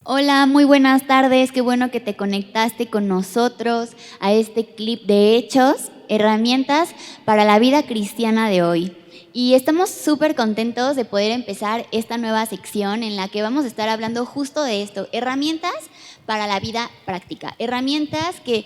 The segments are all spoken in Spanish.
Hola, muy buenas tardes. Qué bueno que te conectaste con nosotros a este clip de Hechos, herramientas para la vida cristiana de hoy. Y estamos súper contentos de poder empezar esta nueva sección en la que vamos a estar hablando justo de esto, herramientas para la vida práctica, herramientas que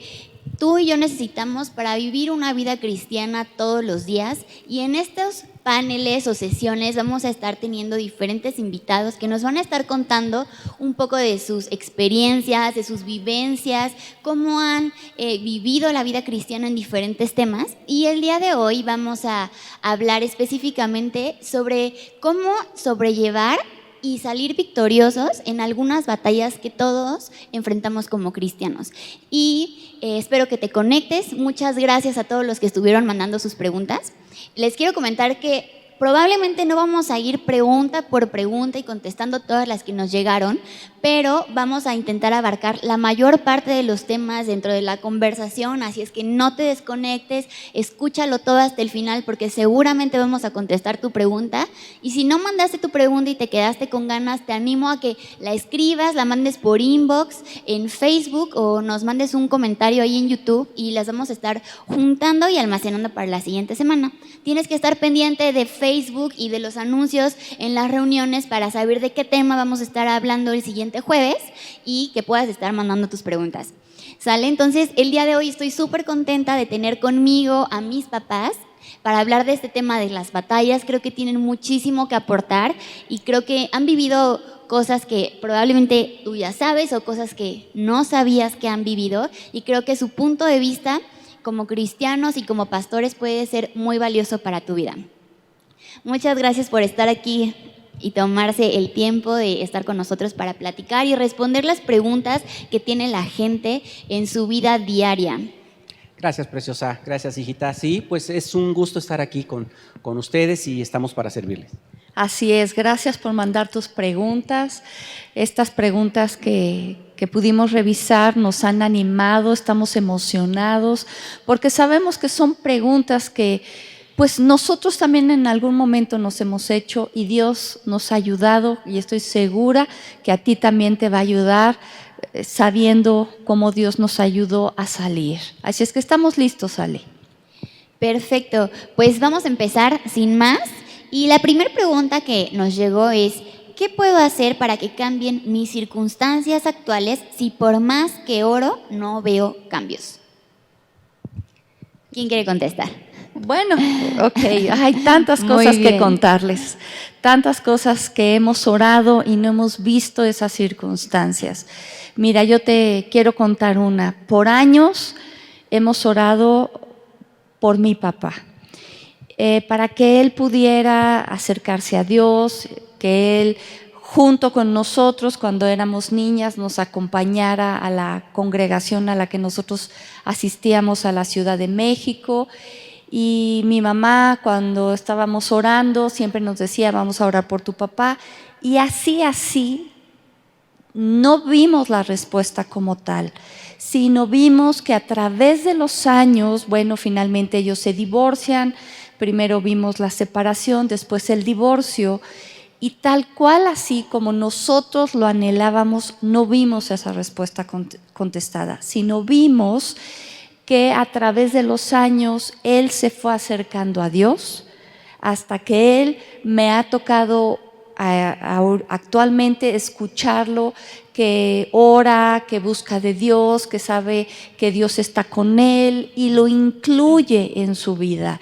tú y yo necesitamos para vivir una vida cristiana todos los días. Y en estos paneles o sesiones vamos a estar teniendo diferentes invitados que nos van a estar contando un poco de sus experiencias, de sus vivencias, cómo han vivido la vida cristiana en diferentes temas. Y el día de hoy vamos a hablar específicamente sobre cómo sobrellevar y salir victoriosos en algunas batallas que todos enfrentamos como cristianos. Y espero que te conectes. Muchas gracias a todos los que estuvieron mandando sus preguntas. Les quiero comentar que probablemente no vamos a ir pregunta por pregunta y contestando todas las que nos llegaron, pero vamos a intentar abarcar la mayor parte de los temas dentro de la conversación, así es que no te desconectes, escúchalo todo hasta el final porque seguramente vamos a contestar tu pregunta. Y si no mandaste tu pregunta y te quedaste con ganas, te animo a que la escribas, la mandes por inbox en Facebook o nos mandes un comentario ahí en YouTube y las vamos a estar juntando y almacenando para la siguiente semana. Tienes que estar pendiente de Facebook y de los anuncios en las reuniones para saber de qué tema vamos a estar hablando el siguiente jueves y que puedas estar mandando tus preguntas. ¿Sale? Entonces, el día de hoy estoy súper contenta de tener conmigo a mis papás para hablar de este tema de las batallas. Creo que tienen muchísimo que aportar y creo que han vivido cosas que probablemente tú ya sabes o cosas que no sabías que han vivido, y creo que su punto de vista como cristianos y como pastores puede ser muy valioso para tu vida. Muchas gracias por estar aquí y tomarse el tiempo de estar con nosotros para platicar y responder las preguntas que tiene la gente en su vida diaria. Gracias, preciosa. Gracias, hijita. Sí, pues es un gusto estar aquí con ustedes y estamos para servirles. Así es, gracias por mandar tus preguntas. Estas preguntas que pudimos revisar nos han animado, estamos emocionados, porque sabemos que son preguntas que pues nosotros también en algún momento nos hemos hecho y Dios nos ha ayudado, y estoy segura que a ti también te va a ayudar sabiendo cómo Dios nos ayudó a salir. Así es que estamos listos, Ale. Perfecto, pues vamos a empezar sin más. Y la primera pregunta que nos llegó es: ¿qué puedo hacer para que cambien mis circunstancias actuales si por más que oro no veo cambios? ¿Quién quiere contestar? Bueno, ok, hay tantas cosas que contarles, tantas cosas que hemos orado y no hemos visto esas circunstancias. Mira, yo te quiero contar una. Por años hemos orado por mi papá, para que él pudiera acercarse a Dios, que él junto con nosotros cuando éramos niñas nos acompañara a la congregación a la que nosotros asistíamos a la Ciudad de México. Y mi mamá, cuando estábamos orando, siempre nos decía: vamos a orar por tu papá. Y así, no vimos la respuesta como tal, sino vimos que a través de los años, bueno, finalmente ellos se divorcian. Primero vimos la separación, después el divorcio. Y tal cual así como nosotros lo anhelábamos, no vimos esa respuesta contestada, sino vimos que a través de los años él se fue acercando a Dios, hasta que él me ha tocado actualmente escucharlo, que ora, que busca de Dios, que sabe que Dios está con él y lo incluye en su vida.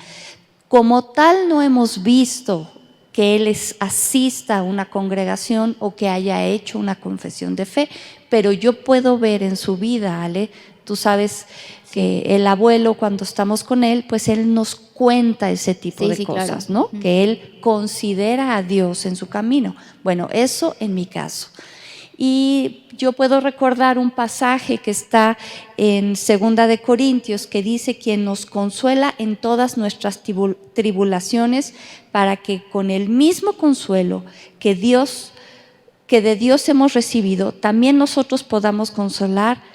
Como tal, no hemos visto que él asista a una congregación o que haya hecho una confesión de fe, pero yo puedo ver en su vida, Ale, tú sabes que el abuelo, cuando estamos con él, pues él nos cuenta ese tipo de cosas, claro, ¿no? Que él considera a Dios en su camino. Bueno, eso en mi caso. Y yo puedo recordar un pasaje que está en 2 de Corintios que dice: quien nos consuela en todas nuestras tribulaciones, para que con el mismo consuelo que de Dios hemos recibido, también nosotros podamos consolar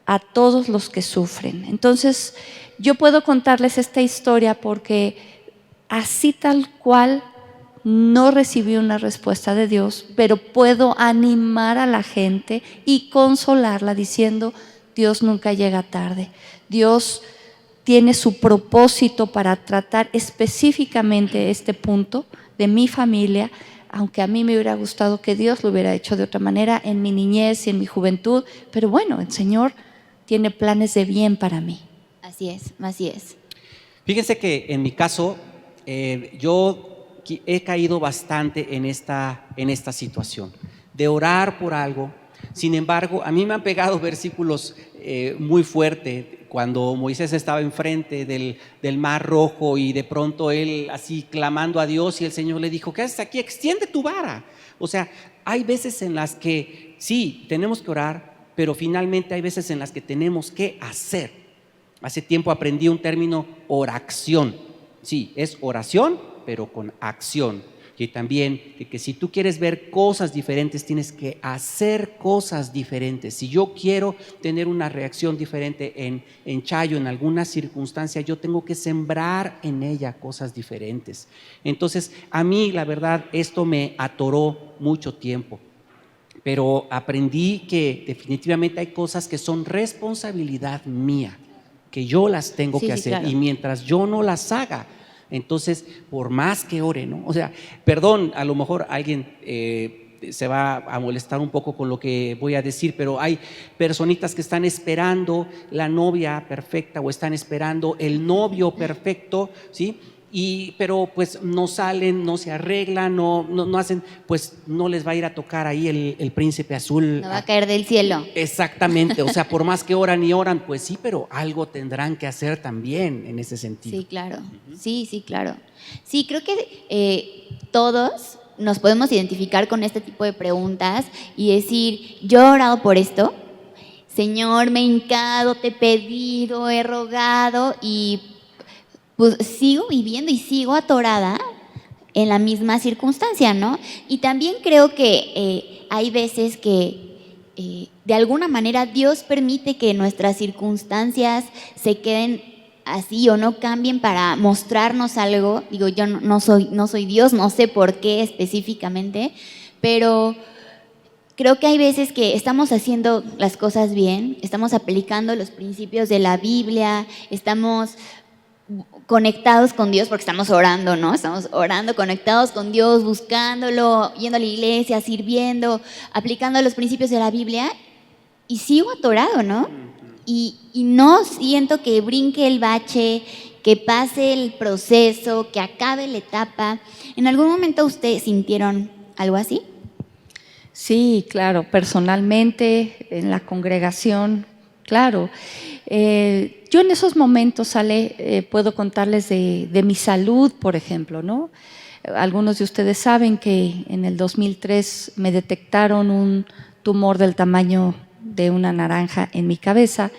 a todos los que sufren. Entonces, yo puedo contarles esta historia porque así tal cual no recibí una respuesta de Dios, pero puedo animar a la gente y consolarla diciendo, Dios nunca llega tarde. Dios tiene su propósito para tratar específicamente este punto de mi familia, aunque a mí me hubiera gustado que Dios lo hubiera hecho de otra manera en mi niñez y en mi juventud, pero bueno, el Señor tiene planes de bien para mí. Así es, así es. Fíjense que en mi caso, yo he caído bastante en esta situación de orar por algo. Sin embargo, a mí me han pegado versículos muy fuertes cuando Moisés estaba enfrente del mar rojo y de pronto él así clamando a Dios y el Señor le dijo, ¿qué haces aquí? Extiende tu vara. O sea, hay veces en las que sí, tenemos que orar, pero finalmente hay veces en las que tenemos que hacer. Hace tiempo aprendí un término, oración. Sí, es oración, pero con acción. Y también que si tú quieres ver cosas diferentes, tienes que hacer cosas diferentes. Si yo quiero tener una reacción diferente en Chayo, en alguna circunstancia, yo tengo que sembrar en ella cosas diferentes. Entonces, a mí, la verdad, esto me atoró mucho tiempo. Pero aprendí que definitivamente hay cosas que son responsabilidad mía, que yo las tengo que hacer, claro. Y mientras yo no las haga, entonces por más que ore, ¿no? O sea, perdón, a lo mejor alguien se va a molestar un poco con lo que voy a decir, pero hay personitas que están esperando la novia perfecta o están esperando el novio perfecto, ¿sí? Pero pues no salen, no se arreglan, no hacen, pues no les va a ir a tocar ahí el príncipe azul. No va a caer del cielo. Exactamente, o sea, por más que oran y oran, pues sí, pero algo tendrán que hacer también en ese sentido. Sí, claro, sí, claro. Sí, creo que todos nos podemos identificar con este tipo de preguntas y decir, yo he orado por esto, Señor, me he hincado, te he pedido, he rogado y pues sigo viviendo y sigo atorada en la misma circunstancia, ¿no? Y también creo que hay veces que de alguna manera Dios permite que nuestras circunstancias se queden así o no cambien para mostrarnos algo. Digo, yo no soy Dios, no sé por qué específicamente, pero creo que hay veces que estamos haciendo las cosas bien, estamos aplicando los principios de la Biblia, estamos conectados con Dios porque estamos orando, ¿no? Estamos orando, conectados con Dios, buscándolo, yendo a la iglesia, sirviendo, aplicando los principios de la Biblia y sigo atorado, ¿no? Y no siento que brinque el bache, que pase el proceso, que acabe la etapa. ¿En algún momento ustedes sintieron algo así? Sí, claro, personalmente, en la congregación, claro. Yo en esos momentos, Ale, puedo contarles de mi salud, por ejemplo, ¿no? Algunos de ustedes saben que en el 2003 me detectaron un tumor del tamaño de una naranja en mi cabeza,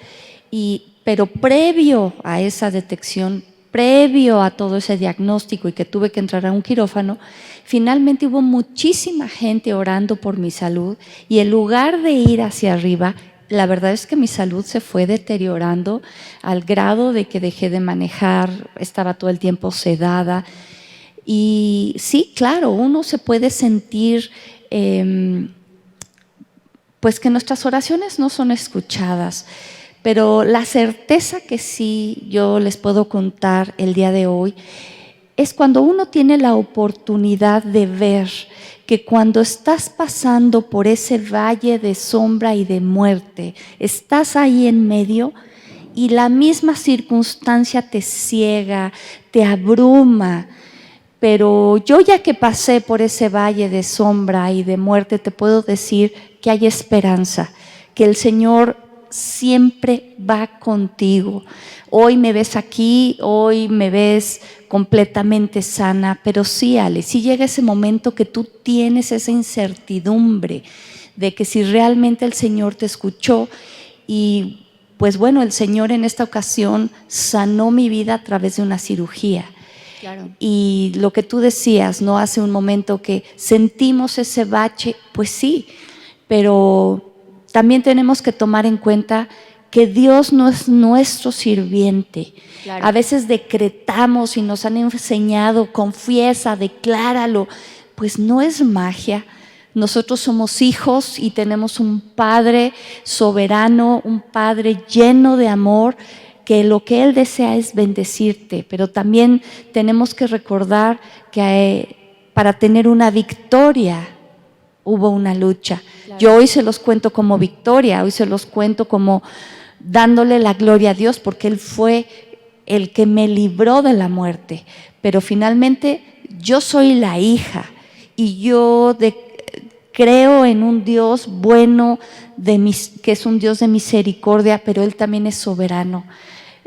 pero previo a esa detección, previo a todo ese diagnóstico y que tuve que entrar a un quirófano, finalmente hubo muchísima gente orando por mi salud y en lugar de ir hacia arriba, la verdad es que mi salud se fue deteriorando al grado de que dejé de manejar, estaba todo el tiempo sedada. Y sí, claro, uno se puede sentir pues que nuestras oraciones no son escuchadas, pero la certeza que sí yo les puedo contar el día de hoy es cuando uno tiene la oportunidad de ver que cuando estás pasando por ese valle de sombra y de muerte, estás ahí en medio y la misma circunstancia te ciega, te abruma. Pero yo ya que pasé por ese valle de sombra y de muerte, te puedo decir que hay esperanza, que el Señor siempre va contigo. Hoy me ves aquí, hoy me ves completamente sana, pero sí, Ale, sí llega ese momento que tú tienes esa incertidumbre de que si realmente el Señor te escuchó. Y pues bueno, el Señor en esta ocasión sanó mi vida a través de una cirugía. Claro. Y lo que tú decías, ¿no? Hace un momento que sentimos ese bache, pues sí, pero también tenemos que tomar en cuenta que Dios no es nuestro sirviente. Claro. A veces decretamos y nos han enseñado, confiesa, decláralo, pues no es magia. Nosotros somos hijos y tenemos un Padre soberano, un Padre lleno de amor, que lo que Él desea es bendecirte, pero también tenemos que recordar que para tener una victoria hubo una lucha. Claro. Yo hoy se los cuento como victoria, hoy se los cuento como dándole la gloria a Dios, porque Él fue el que me libró de la muerte, pero finalmente yo soy la hija y yo creo en un Dios bueno, que es un Dios de misericordia, pero Él también es soberano.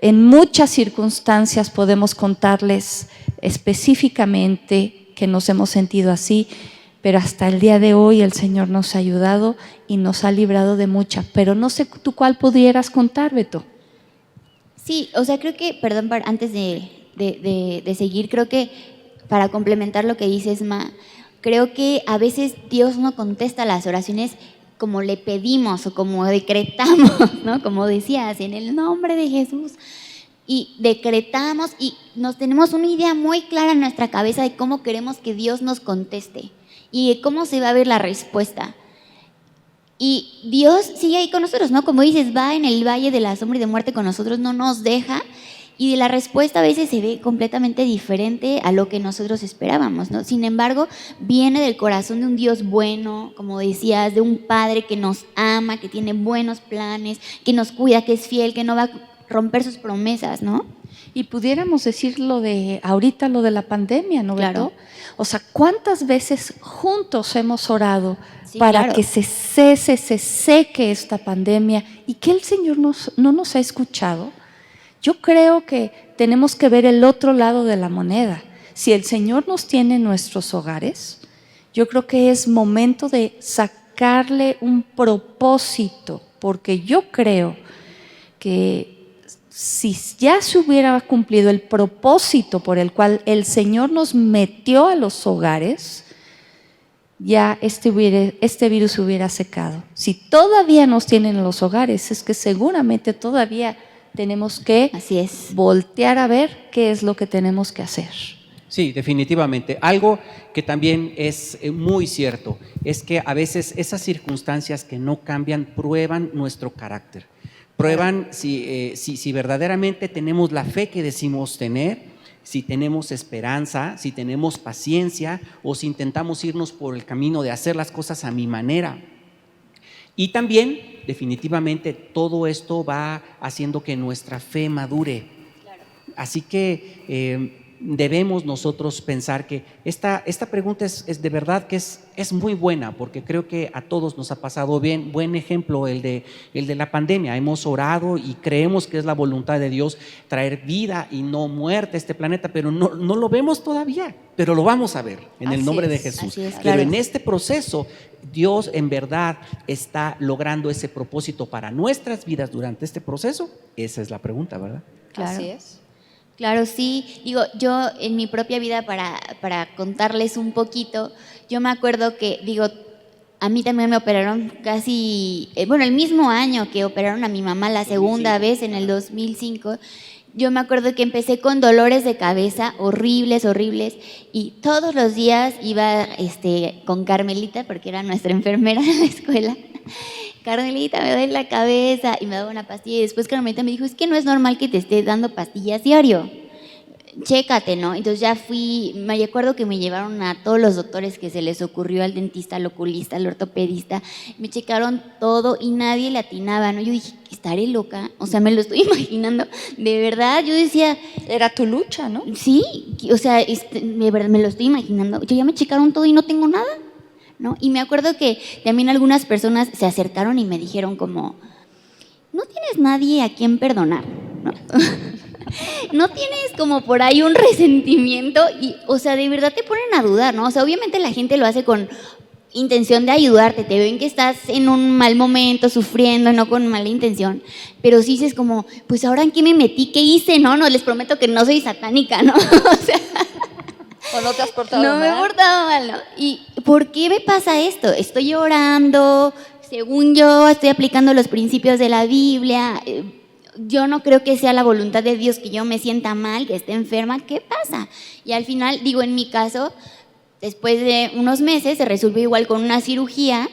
En muchas circunstancias podemos contarles específicamente que nos hemos sentido así, pero hasta el día de hoy el Señor nos ha ayudado y nos ha librado de muchas. Pero no sé tú cuál pudieras contar, Beto. Sí, o sea, creo que, perdón, antes de seguir, creo que para complementar lo que dices, Ma, creo que a veces Dios no contesta las oraciones como le pedimos o como decretamos, ¿no? Como decías, en el nombre de Jesús. Y decretamos y nos tenemos una idea muy clara en nuestra cabeza de cómo queremos que Dios nos conteste y de cómo se va a ver la respuesta. Y Dios sigue ahí con nosotros, ¿no? Como dices, va en el valle de la sombra y de muerte con nosotros, no nos deja. Y de la respuesta a veces se ve completamente diferente a lo que nosotros esperábamos, ¿no? Sin embargo, viene del corazón de un Dios bueno, como decías, de un Padre que nos ama, que tiene buenos planes, que nos cuida, que es fiel, que no va a romper sus promesas, ¿no? Y pudiéramos decir ahorita lo de la pandemia, ¿no, Beto? Claro. O sea, ¿cuántas veces juntos hemos orado para que se seque esta pandemia y que el Señor no nos ha escuchado? Yo creo que tenemos que ver el otro lado de la moneda. Si el Señor nos tiene en nuestros hogares, yo creo que es momento de sacarle un propósito, porque yo creo que si ya se hubiera cumplido el propósito por el cual el Señor nos metió a los hogares, ya este virus se hubiera secado. Si todavía nos tienen en los hogares, es que seguramente todavía tenemos que voltear a ver qué es lo que tenemos que hacer. Sí, definitivamente. Algo que también es muy cierto es que a veces esas circunstancias que no cambian prueban nuestro carácter. Prueban si verdaderamente tenemos la fe que decimos tener, si tenemos esperanza, si tenemos paciencia o si intentamos irnos por el camino de hacer las cosas a mi manera. Y también, definitivamente, todo esto va haciendo que nuestra fe madure. Claro. Así que debemos nosotros pensar que esta pregunta es de verdad que es muy buena, porque creo que a todos nos ha pasado bien. Buen ejemplo el de la pandemia. Hemos orado y creemos que es la voluntad de Dios traer vida y no muerte a este planeta, pero no lo vemos todavía, pero lo vamos a ver en el nombre de Jesús. Claro. Pero en este proceso Dios en verdad está logrando ese propósito para nuestras vidas durante este proceso. Esa es la pregunta, ¿verdad? Claro. Así es. Claro, sí. Digo, yo en mi propia vida, para contarles un poquito, yo me acuerdo que, a mí también me operaron casi, el mismo año que operaron a mi mamá la segunda vez, en el 2005. Yo me acuerdo que empecé con dolores de cabeza horribles, y todos los días iba con Carmelita, porque era nuestra enfermera de la escuela. Carmelita, me duele la cabeza, y me daba una pastilla, y después Carmelita me dijo, es que no es normal que te estés dando pastillas diario, chécate, ¿no? Entonces ya me acuerdo que me llevaron a todos los doctores que se les ocurrió, al dentista, al oculista, al ortopedista, me checaron todo y nadie le atinaba, ¿no? Yo dije, ¿estaré loca? O sea, me lo estoy imaginando, de verdad, yo decía… Era tu lucha, ¿no? Sí, o sea, de verdad, me lo estoy imaginando, yo ya me checaron todo y no tengo nada, ¿no? Y me acuerdo que también algunas personas se acercaron y me dijeron como, no tienes nadie a quien perdonar, ¿no? No tienes como por ahí un resentimiento y, o sea, de verdad te ponen a dudar, ¿no? O sea, obviamente la gente lo hace con intención de ayudarte, te ven que estás en un mal momento, sufriendo, no con mala intención, pero sí dices como, pues ahora en qué me metí, qué hice, ¿no? No, les prometo que no soy satánica, ¿no? O sea… ¿O no te has portado mal? No me he portado mal, ¿no? ¿Y por qué me pasa esto? Estoy orando, según yo estoy aplicando los principios de la Biblia, yo no creo que sea la voluntad de Dios que yo me sienta mal, que esté enferma, ¿qué pasa? Y al final, digo, en mi caso, después de unos meses se resolvió igual con una cirugía.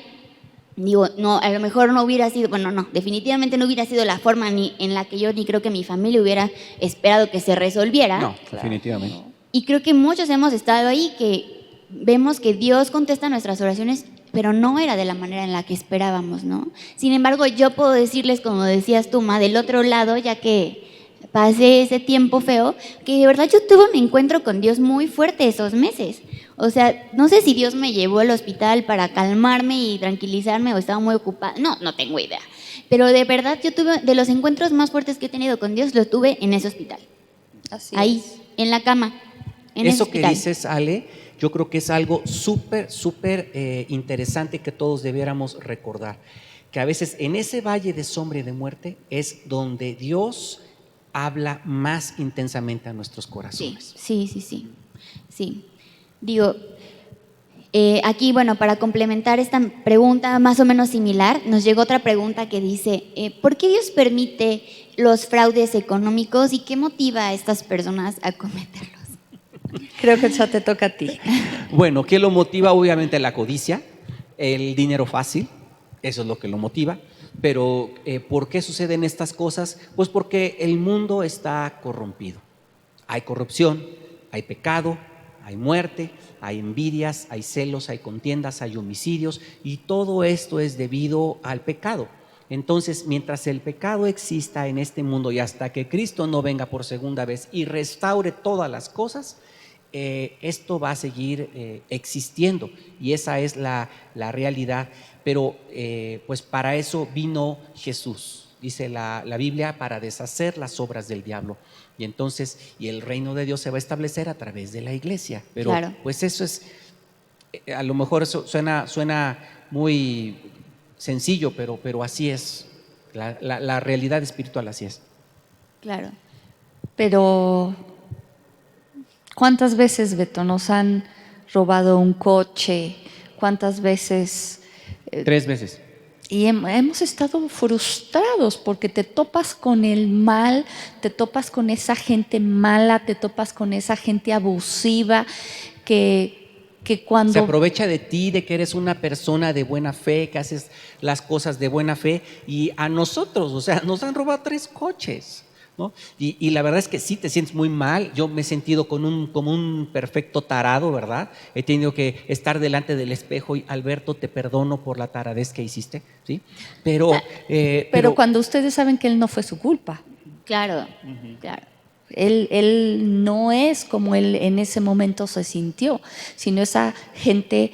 Digo, no, a lo mejor no hubiera sido, bueno, no, definitivamente no hubiera sido la forma ni en la que yo ni creo que mi familia hubiera esperado que se resolviera. No, definitivamente. Y creo que muchos hemos estado ahí que vemos que Dios contesta nuestras oraciones, pero no era de la manera en la que esperábamos, ¿no? Sin embargo, yo puedo decirles, como decías tú, Ma, del otro lado, ya que pasé ese tiempo feo, que de verdad yo tuve un encuentro con Dios muy fuerte esos meses. O sea, no sé si Dios me llevó al hospital para calmarme y tranquilizarme o estaba muy ocupada. No tengo idea. Pero de verdad yo tuve, de los encuentros más fuertes que he tenido con Dios, lo tuve en ese hospital. Así ahí, es. en la cama, en ese Eso hospital. que dices, Ale, yo creo que es algo súper interesante que todos debiéramos recordar. Que a veces en ese valle de sombra y de muerte es donde Dios habla más intensamente a nuestros corazones. Sí. Digo, aquí, bueno, para complementar esta pregunta más o menos similar, nos llegó otra pregunta que dice, ¿por qué Dios permite los fraudes económicos y qué motiva a estas personas a cometerlos? Creo que ya te toca a ti. Bueno, ¿qué lo motiva? Obviamente la codicia, el dinero fácil, eso es lo que lo motiva. Pero ¿por qué suceden estas cosas? Pues porque el mundo está corrompido. Hay corrupción, hay pecado, hay muerte, hay envidias, hay celos, hay contiendas, hay homicidios, y todo esto es debido al pecado. Entonces, mientras el pecado exista en este mundo y hasta que Cristo no venga por segunda vez y restaure todas las cosas, esto va a seguir existiendo, y esa es la realidad. Pero pues para eso vino Jesús, dice la Biblia, para deshacer las obras del diablo. Y entonces, y el reino de Dios se va a establecer a través de la iglesia. Pero claro, pues eso es, a lo mejor eso suena muy sencillo, pero así es, la realidad espiritual así es. Claro. Pero ¿cuántas veces, Beto, nos han robado un coche? ¿Cuántas veces? 3 veces. Y hemos estado frustrados porque te topas con el mal, te topas con esa gente mala, te topas con esa gente abusiva que cuando se aprovecha de ti, de que eres una persona de buena fe, que haces las cosas de buena fe, y a nosotros, o sea, nos han robado 3 coches. ¿No? Y la verdad es que sí te sientes muy mal. Yo me he sentido como un perfecto tarado, ¿verdad? He tenido que estar delante del espejo y, Alberto, te perdono por la taradez que hiciste, ¿sí? Pero cuando ustedes saben que él no fue su culpa. Claro. Él no es como él en ese momento se sintió, sino esa gente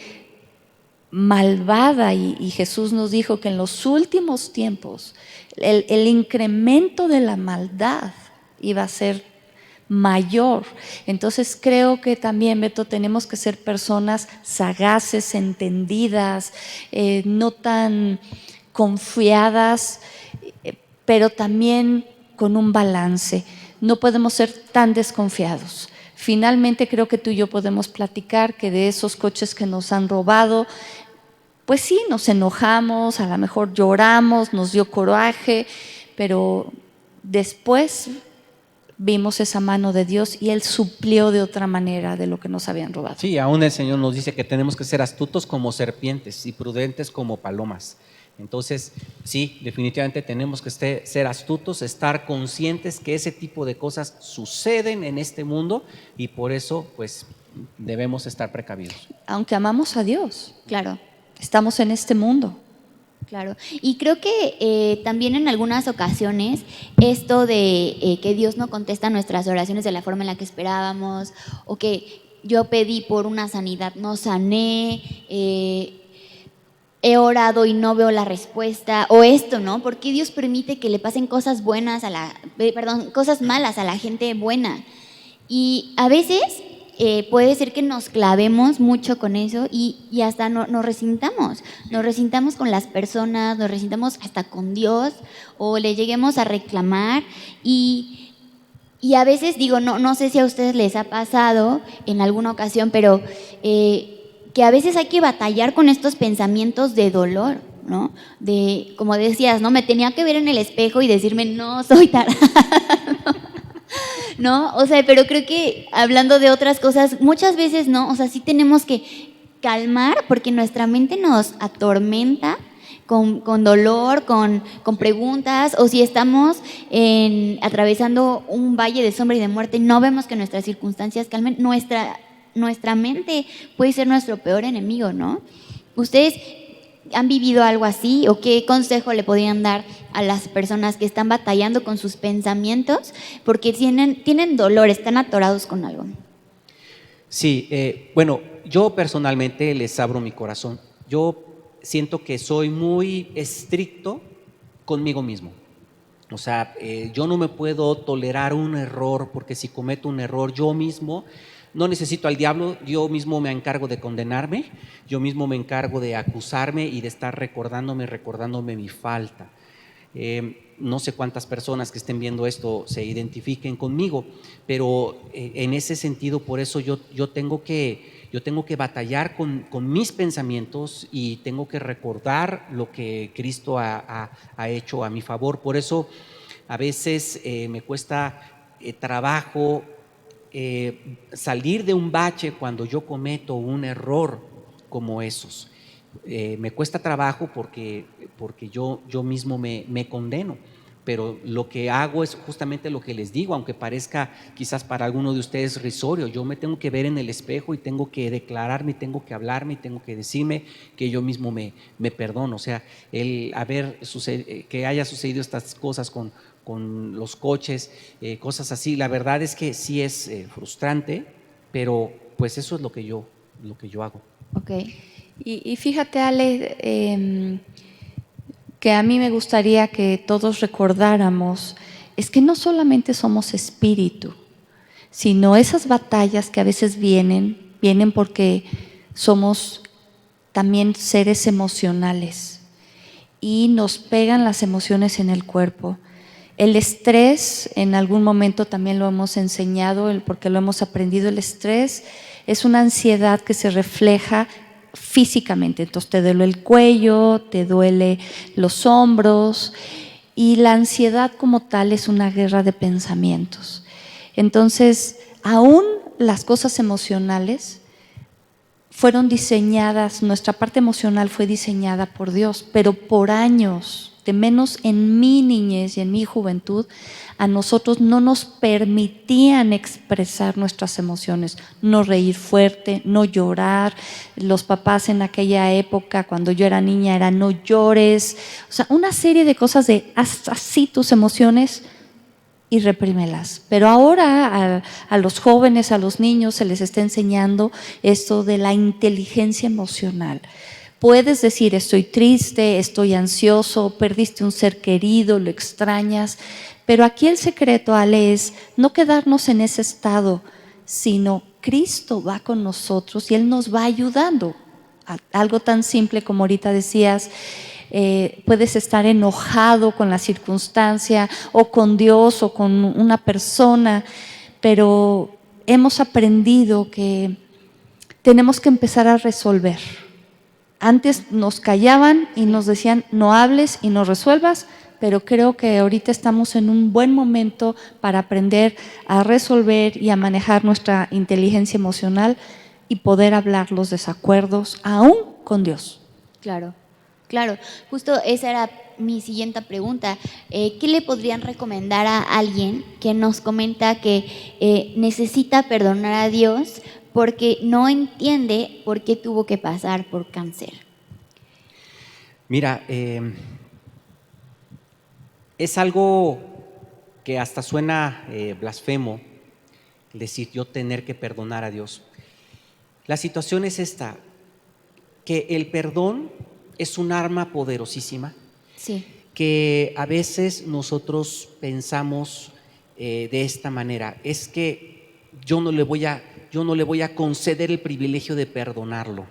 malvada, y Jesús nos dijo que en los últimos tiempos el incremento de la maldad iba a ser mayor. Entonces creo que también, Beto, tenemos que ser personas sagaces, entendidas, no tan confiadas, pero también con un balance. No podemos ser tan desconfiados. Finalmente creo que tú y yo podemos platicar que de esos coches que nos han robado, pues sí, nos enojamos, a lo mejor lloramos, nos dio coraje, pero después vimos esa mano de Dios y Él suplió de otra manera de lo que nos habían robado. Sí, aún el Señor nos dice que tenemos que ser astutos como serpientes y prudentes como palomas. Entonces, sí, definitivamente tenemos que ser astutos, estar conscientes que ese tipo de cosas suceden en este mundo, y por eso, pues, debemos estar precavidos. Aunque amamos a Dios. Claro. Estamos en este mundo. Claro, y creo que también en algunas ocasiones esto de que Dios no contesta nuestras oraciones de la forma en la que esperábamos, o que yo pedí por una sanidad, no sané, he orado y no veo la respuesta, o esto, ¿no? ¿Por qué Dios permite que le pasen cosas buenas cosas malas a la gente buena? Y a veces puede ser que nos clavemos mucho con eso y hasta nos resintamos con las personas, nos resintamos hasta con Dios, o le lleguemos a reclamar, y a veces digo, no sé si a ustedes les ha pasado en alguna ocasión, pero que a veces hay que batallar con estos pensamientos de dolor, ¿no? De, como decías, ¿no? Me tenía que ver en el espejo y decirme, no, soy tarada, ¿no? O sea, pero creo que hablando de otras cosas, muchas veces, ¿no? O sea, sí tenemos que calmar porque nuestra mente nos atormenta con dolor, con preguntas, o si estamos atravesando un valle de sombra y de muerte y no vemos que nuestras circunstancias calmen, nuestra mente puede ser nuestro peor enemigo, ¿no? ¿Ustedes han vivido algo así o qué consejo le podrían dar a las personas que están batallando con sus pensamientos porque tienen dolor, están atorados con algo? Sí, bueno, yo personalmente les abro mi corazón. Yo siento que soy muy estricto conmigo mismo. O sea, yo no me puedo tolerar un error, porque si cometo un error yo mismo, no necesito al diablo, yo mismo me encargo de condenarme, yo mismo me encargo de acusarme y de estar recordándome mi falta. No sé cuántas personas que estén viendo esto se identifiquen conmigo, pero en ese sentido, por eso yo tengo que batallar con mis pensamientos y tengo que recordar lo que Cristo ha hecho a mi favor. Por eso a veces me cuesta trabajo salir de un bache cuando yo cometo un error como esos. Me cuesta trabajo porque yo mismo me condeno, pero lo que hago es justamente lo que les digo, aunque parezca quizás para alguno de ustedes risorio. Yo me tengo que ver en el espejo y tengo que declararme, tengo que hablarme, tengo que decirme que yo mismo me perdono. O sea, que haya sucedido estas cosas con los coches, cosas así, la verdad es que sí es frustrante, pero pues eso es lo que yo hago. Okay. Y fíjate, Ale, que a mí me gustaría que todos recordáramos, es que no solamente somos espíritu, sino esas batallas que a veces vienen porque somos también seres emocionales y nos pegan las emociones en el cuerpo. El estrés, en algún momento también lo hemos enseñado, porque lo hemos aprendido, el estrés es una ansiedad que se refleja físicamente. Entonces te duele el cuello, te duele los hombros, y la ansiedad como tal es una guerra de pensamientos. Entonces, aún las cosas emocionales fueron diseñadas, nuestra parte emocional fue diseñada por Dios, pero por años, de menos en mi niñez y en mi juventud, a nosotros no nos permitían expresar nuestras emociones, no reír fuerte, no llorar. Los papás en aquella época, cuando yo era niña, era no llores. O sea, una serie de cosas de haz así tus emociones y reprímelas. Pero ahora a los jóvenes, a los niños se les está enseñando esto de la inteligencia emocional. Puedes decir estoy triste, estoy ansioso, perdiste un ser querido, lo extrañas, pero aquí el secreto, Ale, es no quedarnos en ese estado, sino Cristo va con nosotros y Él nos va ayudando. Algo tan simple como ahorita decías, puedes estar enojado con la circunstancia o con Dios o con una persona, pero hemos aprendido que tenemos que empezar a resolver. Antes nos callaban y nos decían no hables y no resuelvas, pero creo que ahorita estamos en un buen momento para aprender a resolver y a manejar nuestra inteligencia emocional y poder hablar los desacuerdos aún con Dios. Claro, claro. Justo esa era mi siguiente pregunta. ¿Qué le podrían recomendar a alguien que nos comenta que necesita perdonar a Dios porque no entiende por qué tuvo que pasar por cáncer? Mira, es algo que hasta suena blasfemo decir yo tener que perdonar a Dios. La situación es esta, que el perdón es un arma poderosísima, sí, que a veces nosotros pensamos de esta manera, es que yo no le voy a conceder el privilegio de perdonarlo,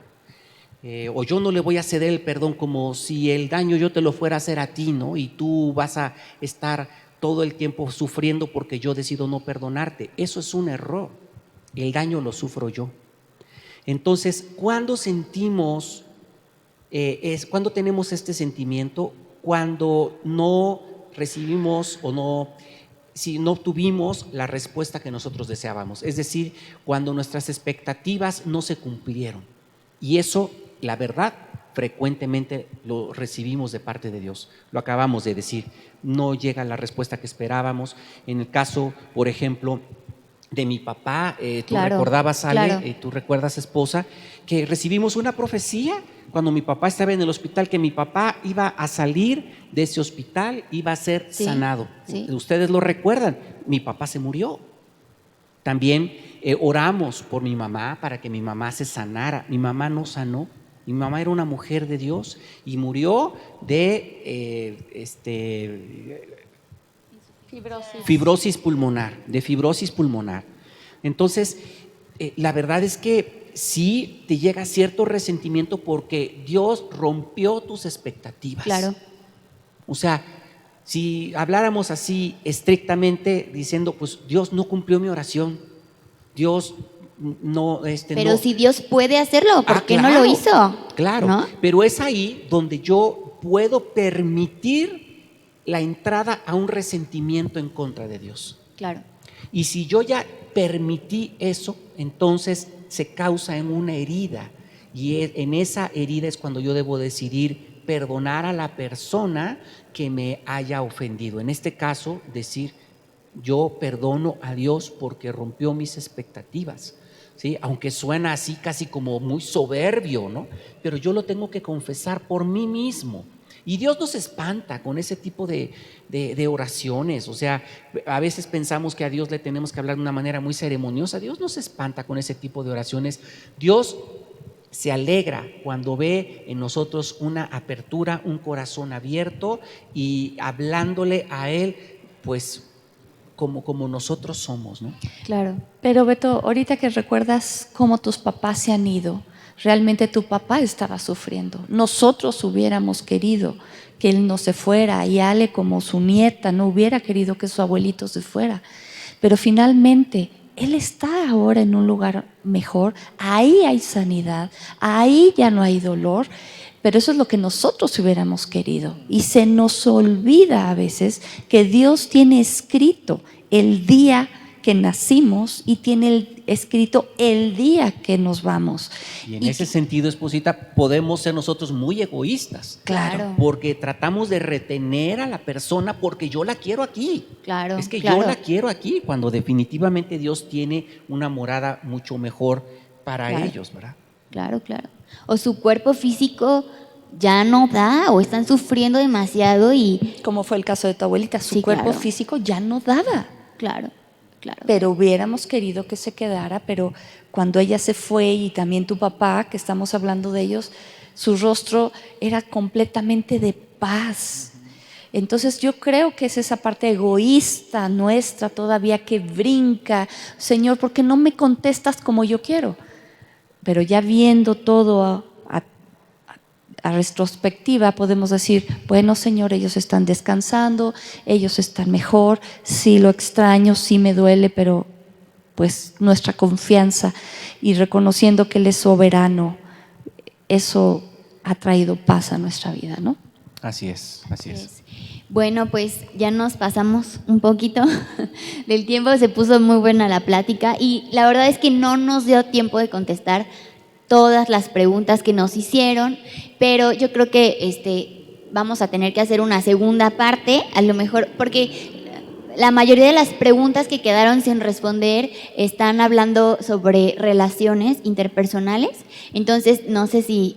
o yo no le voy a ceder el perdón, como si el daño yo te lo fuera a hacer a ti, ¿no? Y tú vas a estar todo el tiempo sufriendo porque yo decido no perdonarte. Eso es un error, el daño lo sufro yo. Entonces, cuando sentimos es cuando tenemos este sentimiento, cuando no recibimos o no, si no obtuvimos la respuesta que nosotros deseábamos, es decir, cuando nuestras expectativas no se cumplieron. Y eso, la verdad, frecuentemente lo recibimos de parte de Dios. Lo acabamos de decir, no llega la respuesta que esperábamos. En el caso, por ejemplo, de mi papá, tú recordabas, Ale, tú recuerdas, esposa, que recibimos una profecía cuando mi papá estaba en el hospital, que mi papá iba a salir de ese hospital, iba a ser sanado. Sí. Ustedes lo recuerdan, mi papá se murió. También oramos por mi mamá para que mi mamá se sanara. Mi mamá no sanó. Mi mamá era una mujer de Dios y murió de fibrosis pulmonar. Entonces, la verdad es que sí te llega cierto resentimiento porque Dios rompió tus expectativas. Claro. O sea, si habláramos así estrictamente diciendo, pues Dios no cumplió mi oración, Dios no… Pero si Dios puede hacerlo, ¿por qué no lo hizo? Claro, ¿no? Pero es ahí donde yo puedo permitir la entrada a un resentimiento en contra de Dios. Claro. Y si yo ya permití eso, entonces se causa en una herida. Y en esa herida es cuando yo debo decidir perdonar a la persona que me haya ofendido. En este caso, decir, yo perdono a Dios porque rompió mis expectativas. ¿Sí? Aunque suena así casi como muy soberbio, ¿no? Pero yo lo tengo que confesar por mí mismo. Y Dios nos espanta con ese tipo de oraciones. O sea, a veces pensamos que a Dios le tenemos que hablar de una manera muy ceremoniosa. Dios nos espanta con ese tipo de oraciones. Dios se alegra cuando ve en nosotros una apertura, un corazón abierto y hablándole a Él, pues como nosotros somos, ¿no? Claro. Pero Beto, ahorita que recuerdas cómo tus papás se han ido, realmente tu papá estaba sufriendo. Nosotros hubiéramos querido que él no se fuera y Ale, como su nieta, no hubiera querido que su abuelito se fuera. Pero finalmente él está ahora en un lugar mejor, ahí hay sanidad, ahí ya no hay dolor. Pero eso es lo que nosotros hubiéramos querido. Y se nos olvida a veces que Dios tiene escrito el día que nacimos y tiene escrito el día que nos vamos. Y en ese sentido, esposita, podemos ser nosotros muy egoístas. Claro. Porque tratamos de retener a la persona porque yo la quiero aquí. Claro. Es que yo la quiero aquí, cuando definitivamente Dios tiene una morada mucho mejor para ellos, ¿verdad? Claro. O su cuerpo físico ya no da, o están sufriendo demasiado y… Como fue el caso de tu abuelita, su cuerpo físico ya no daba. Claro. Pero hubiéramos querido que se quedara, pero cuando ella se fue y también tu papá, que estamos hablando de ellos, su rostro era completamente de paz. Entonces yo creo que es esa parte egoísta nuestra todavía que brinca. Señor, ¿por qué no me contestas como yo quiero? Pero ya viendo todo a retrospectiva podemos decir, bueno, Señor, ellos están descansando, ellos están mejor, sí lo extraño, sí me duele, pero pues nuestra confianza y reconociendo que Él es soberano, eso ha traído paz a nuestra vida, ¿no? Así es. Bueno, pues ya nos pasamos un poquito del tiempo, se puso muy buena la plática y la verdad es que no nos dio tiempo de contestar todas las preguntas que nos hicieron, pero yo creo que vamos a tener que hacer una segunda parte, a lo mejor, porque la mayoría de las preguntas que quedaron sin responder están hablando sobre relaciones interpersonales, entonces no sé si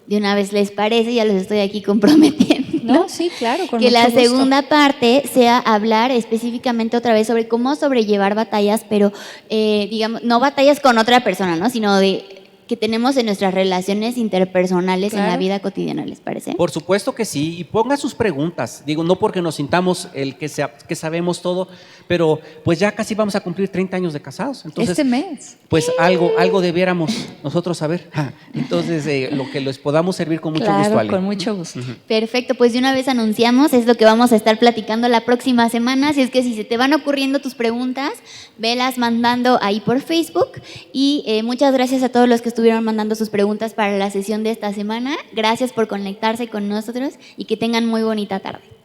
de una vez les parece, ya los estoy aquí comprometiendo. No, sí, claro, con que mucho la gusto. segunda parte sea hablar específicamente otra vez sobre cómo sobrellevar batallas, pero digamos, no batallas con otra persona, ¿no? Sino de que tenemos en nuestras relaciones interpersonales en la vida cotidiana, ¿les parece? Por supuesto que sí, y ponga sus preguntas. Digo, no porque nos sintamos que sabemos todo, pero pues ya casi vamos a cumplir 30 años de casados. Entonces, este mes. Pues algo debiéramos nosotros saber. Entonces, lo que les podamos servir con mucho gusto, Ale. Con mucho gusto. Perfecto, pues de una vez anunciamos, es lo que vamos a estar platicando la próxima semana, así es que si se te van ocurriendo tus preguntas, velas mandando ahí por Facebook y muchas gracias a todos los que estuvieron estuvieron mandando sus preguntas para la sesión de esta semana. Gracias por conectarse con nosotros y que tengan muy bonita tarde.